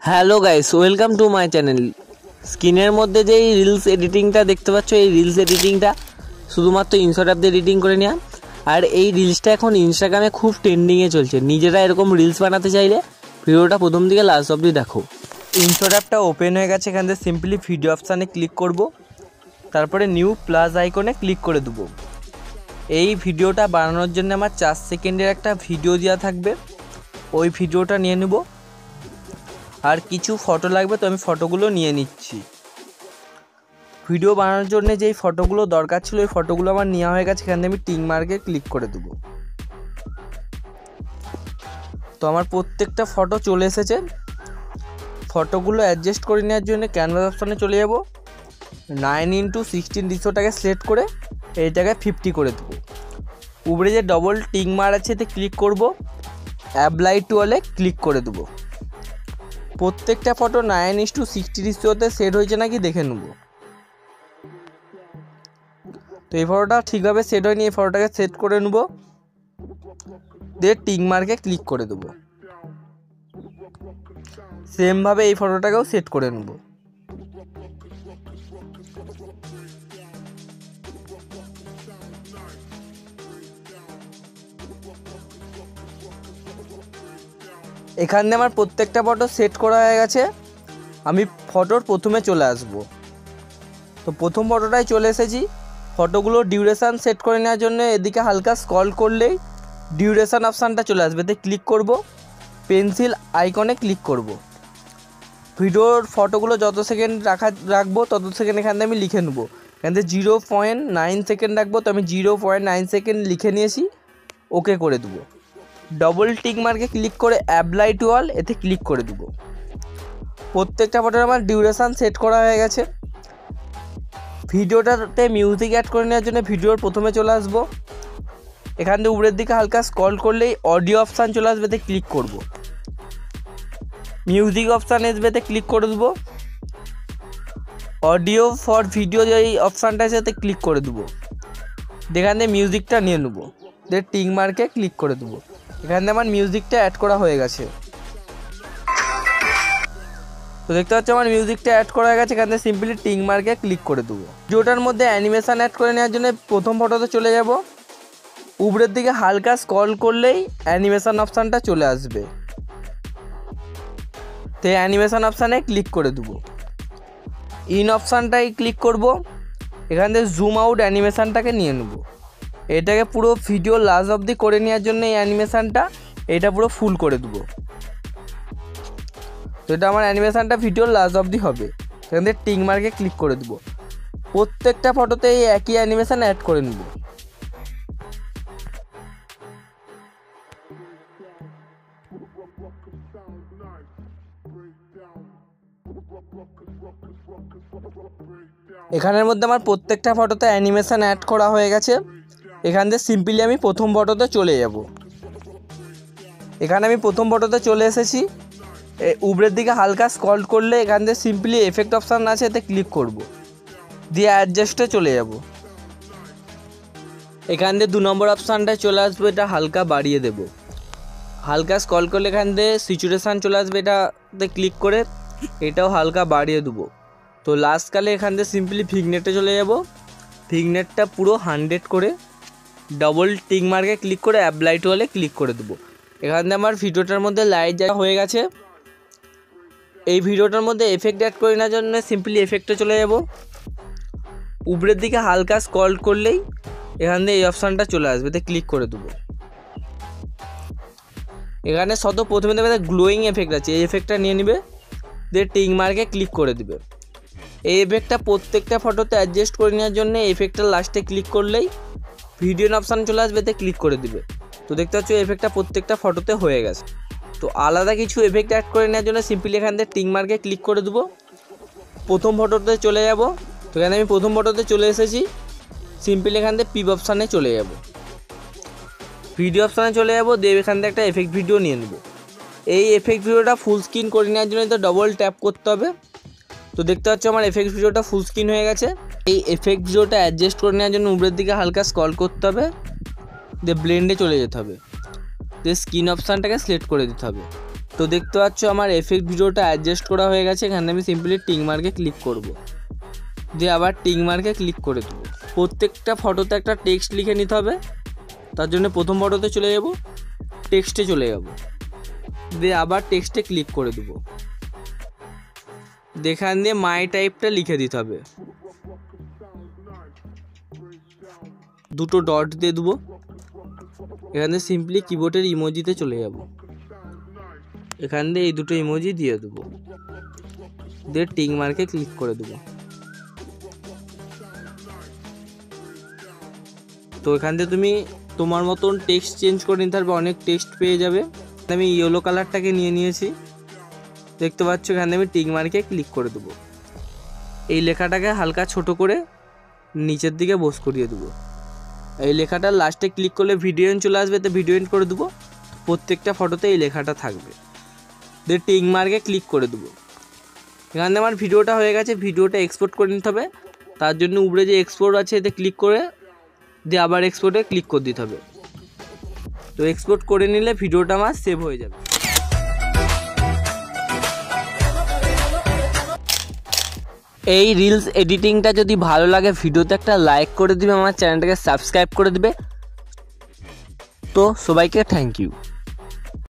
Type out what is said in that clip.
Hello guys, welcome to my channel. স্ক্রিনের মধ্যে যে রিলস এডিটিংটা দেখতে পাচ্ছ, এই রিলস এডিটিংটা শুধুমাত্র ইনশট অ্যাপ দিয়ে এডিটিং করে নেওয়া। আর এই রিলসটা এখন ইনস্টাগ্রামে খুব ট্রেন্ডিংয়ে চলছে। নিজেরা এরকম রিলস বানাতে চাইলে ভিডিওটা প্রথম দিকে লাস্ট অবধি দেখো। ইনশট অ্যাপটা ওপেন হয়ে গেছে। এখান থেকে সিম্পলি ভিডিও অপশানে ক্লিক করব, তারপরে নিউ প্লাস আইকনে ক্লিক করে দেবো। এই ভিডিওটা বানানোর জন্য আমার 4 সেকেন্ডের একটা ভিডিও দেওয়া থাকবে, ওই ভিডিওটা নিয়ে নেব। আর কিছু ফটো লাগবে, তো আমি ফটোগুলো নিয়ে নিচ্ছি। ভিডিও বানানোর জন্য যেই ফটোগুলো দরকার ছিল ওই ফটোগুলো আমার নেওয়া হয়ে গেছে। এখান থেকে আমি টিক মার্কে ক্লিক করে দেবো। তো আমার প্রত্যেকটা ফটো চলে এসেছে। ফটোগুলো অ্যাডজাস্ট করে নেওয়ার জন্য ক্যানভাস অপশানে চলে যাব। 9x16 রেশিওটাকে সিলেক্ট করে এইটাকে 50 করে দেবো। উপরে যে ডবল টিক মার আছে এতে ক্লিক করব, অ্যাপ্লাই টু অলে ক্লিক করে দেবো। প্রত্যেকটা ফটো 9:60 রেশিওতে সেট হয়েছে নাকি দেখে নেব। তো এই ফটোটা ঠিকভাবে সেট হয়নি, এই ফটোটাকে সেট করে নেব, দিয়ে টিক মার্কে ক্লিক করে দেবো। সেমভাবে এই ফটোটাকেও সেট করে নেব। এখানে আমার প্রত্যেকটা ফটো সেট করা হয়ে গেছে। আমি ফটোর প্রথমে চলে আসব। তো প্রথম ফটোটাই চলে এসেছি। ফটোগুলো ডিউরেশান সেট করে নেওয়ার জন্য এদিকে হালকা স্ক্রল করলেই ডিউরেশান অপশানটা চলে আসবে, এতে ক্লিক করব, পেন্সিল আইকনে ক্লিক করব। ভিডিওর ফটোগুলো যত সেকেন্ড রাখবো তত সেকেন্ড এখান থেকে আমি লিখে নেবো। এখান থেকে 0.9 সেকেন্ড রাখবো, তো আমি 0.9 সেকেন্ড লিখে নিয়েছি, ওকে করে দেবো। ডবল টিক মার্কে ক্লিক করে অ্যাপ্লাই টু অল এতে ক্লিক করে দেবো। প্রত্যেকটা ফটোর আমার ডিউরেশান সেট করা হয়ে গেছে। ভিডিওটাতে মিউজিক অ্যাড করে নেওয়ার জন্য ভিডিওর প্রথমে চলে আসবো। এখান থেকে উপরের দিকে হালকা স্ক্রল করলেই অডিও অপশান চলে আসবে, এতে ক্লিক করব। মিউজিক অপশান আসবে, এতে ক্লিক করে দেবো। অডিও ফর ভিডিও যে এই অপশানটা আছে এতে ক্লিক করে দেবো। এখান থেকে মিউজিকটা নিয়ে নেবো, দিয়ে টিক মার্কে ক্লিক করে দেবো। এখান থেকে আমার মিউজিকটা অ্যাড করা হয়ে গেছে। তো দেখতে পাচ্ছ আমার মিউজিকটা অ্যাড করা হয়ে গেছে। এখান থেকে সিম্পলি টিক মার্কে ক্লিক করে দেবো। ভিডিওটার মধ্যে অ্যানিমেশান অ্যাড করে নেওয়ার জন্য প্রথম ফটোতে চলে যাব। উপরের দিকে হালকা স্ক্রল করলেই অ্যানিমেশান অপশানটা চলে আসবে, তো অ্যানিমেশান অপশানে ক্লিক করে দেবো। ইন অপশানটাই ক্লিক করব। এখান থেকে জুম আউট অ্যানিমেশানটাকে নিয়ে নেব। এটাকে পুরো ভিডিও লাস্ট অবধি করে নেওয়ার জন্য এই অ্যানিমেশানটা এটা পুরো ফুল করে দেবো। তো এটা আমার অ্যানিমেশানটা ভিডিওর লাস্ট অবধি হবে। এখান থেকে টিক মার্কে ক্লিক করে দেবো। প্রত্যেকটা ফটোতে এই একই অ্যানিমেশান অ্যাড করে নেব। এখানের মধ্যে আমার প্রত্যেকটা ফটোতে অ্যানিমেশান অ্যাড করা হয়ে গেছে। এখান থেকে সিম্পলি আমি প্রথম ফটোতে চলে যাব। এখানে আমি প্রথম ফটোতে চলে এসেছি। উপরের দিকে হালকা স্ক্রল করলে এখান থেকে সিম্পলি এফেক্ট অপশান আছে, এতে ক্লিক করব, দিয়ে অ্যাডজাস্টে চলে যাব। এখান থেকে 2 নম্বর অপশানটায় চলে আসবে, এটা হালকা বাড়িয়ে দেব। হালকা স্ক্রল করলে এখান থেকে সিচুয়েশান চলে আসবে, এটাতে ক্লিক করে এটাও হালকা বাড়িয়ে দেবো। তো লাস্টকালে এখান থেকে সিম্পলি ভিগনেটে চলে যাব। ভিগনেটটা পুরো 100 করে ডবল টিক মার্কে ক্লিক করে অ্যাপ্লাই টু অলে ক্লিক করে দেবো। এখান থেকে আমার ভিডিওটার মধ্যে লাইট যা হয়ে গেছে। এই ভিডিওটার মধ্যে এফেক্ট অ্যাড করে নেওয়ার জন্য সিম্পলি এফেক্টে চলে যাব। উপরের দিকে হালকা স্ক্রল করলেই এখান থেকে এই অপশানটা চলে আসবে, এতে ক্লিক করে দেবো। এখানে প্রথমে দেবে গ্লোয়িং এফেক্ট আছে, এই এফেক্টটা নিয়ে নেবে, দিয়ে টিক মার্কে ক্লিক করে দেবে। এই এফেক্টটা প্রত্যেকটা ফটোতে অ্যাডজাস্ট করে নেওয়ার জন্য এফেক্টটা লাস্টে ক্লিক করলেই ভিডিও অপশান চলে আসবে, এতে ক্লিক করে দিবে। তো দেখতে পাচ্ছ এফেক্টটা প্রত্যেকটা ফটোতে হয়ে গেছে। তো আলাদা কিছু এফেক্ট অ্যাড করে নেওয়ার জন্য সিম্পলি এখান থেকে টিক মার্কে ক্লিক করে দেবো। প্রথম ফটোতে চলে যাব। তো এখানে আমি প্রথম ফটোতে চলে এসেছি। সিম্পলি এখান থেকে পিপ অপশানে চলে যাব, ভিডিও অপশানে চলে যাব, দিয়ে এখান থেকে একটা এফেক্ট ভিডিও নিয়ে নেব। এই এফেক্ট ভিডিওটা ফুল স্ক্রিন করে নেওয়ার জন্য তো ডবল ট্যাপ করতে হবে। তো দেখতে পাচ্ছ আমার এফেক্ট ভিডিওটা ফুল স্ক্রিন হয়ে গেছে। এই এফেক্ট ভিডিওটা অ্যাডজাস্ট করে নেওয়ার জন্য উপরের দিকে হালকা স্ক্রল করতে হবে, দিয়ে ব্লেন্ডে চলে যেতে হবে, দিয়ে স্ক্রিন অপশানটাকে সিলেক্ট করে দিতে হবে। তো দেখতে পাচ্ছ আমার এফেক্ট ভিডিওটা অ্যাডজাস্ট করা হয়ে গেছে। এখানে আমি সিম্পলি টিক মার্কে ক্লিক করব, দিয়ে আবার টিক মার্কে ক্লিক করে দেবো। প্রত্যেকটা ফটোতে একটা টেক্সট লিখে নিতে হবে। তার জন্য প্রথম ফটোতে চলে যাব, টেক্সটে চলে যাব, দিয়ে আবার টেক্সটে ক্লিক করে দেবো। এখান দিয়ে মাই টাইপটা লিখে দিতে হবে, দুটো ডট দিয়ে দেবো। এখান দিয়ে সিম্পলি কিবোর্ডের ইমোজিতে চলে যাব, এখান দিয়ে এই দুটো ইমোজি দিয়ে দেবো, দিয়ে টিক মার্কে ক্লিক করে দেবো। তো এখান থেকে তুমি তোমার মতন টেক্সট চেঞ্জ করে নিতে পারবে, অনেক টেক্সট পেয়ে যাবে। আমি ইয়েলো কালারটাকে নিয়ে নিয়েছি, দেখতে পাচ্ছ। এখানে আমি টিক মার্কে ক্লিক করে দেবো। এই লেখাটাকে হালকা ছোট করে নিচের দিকে বস করিয়ে দেবো। এই লেখাটার লাস্টে ক্লিক করলে ভিডিও এন্ড চলে আসবে, তো ভিডিও এন্ড করে দেবো। প্রত্যেকটা ফটোতে এই লেখাটা থাকবে, দিয়ে টিক মার্কে ক্লিক করে দেবো। এখানে আমার ভিডিওটা হয়ে গেছে। ভিডিওটা এক্সপোর্ট করে নিতে হবে। তার জন্য উপরে যে এক্সপোর্ট আছে এতে ক্লিক করে দিয়ে আবার এক্সপোর্টে ক্লিক করে দিতে হবে। তো এক্সপোর্ট করে নিলে ভিডিওটা আমার সেভ হয়ে যাবে। এই রিলস এডিটিংটা যদি ভালো লাগে ভিডিওতে একটা লাইক করে দিবে, আমার চ্যানেলটাকে সাবস্ক্রাইব করে দিবে। তো সবাইকে থ্যাংক ইউ।